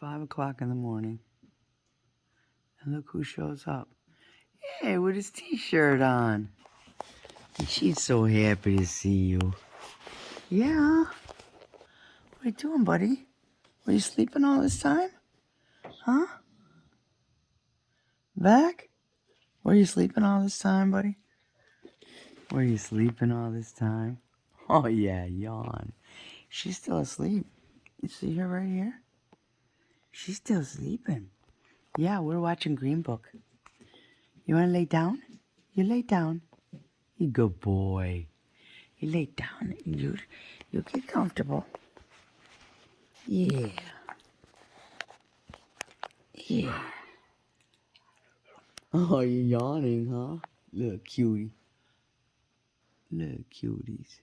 5 o'clock in the morning. And look who shows up. Hey, with his t-shirt on. And she's so happy to see you. Yeah. What are you doing, buddy? Were you sleeping all this time? Huh? Back? Were you sleeping all this time, buddy? Were you sleeping all this time? Oh, yeah, yawn. She's still asleep. You see her right here? She's still sleeping. Yeah, we're watching Green Book. You want to lay down? You lay down. You good boy. You lay down. You get comfortable. Yeah. Yeah. Oh, you're yawning, huh? Little cutie. Little cuties.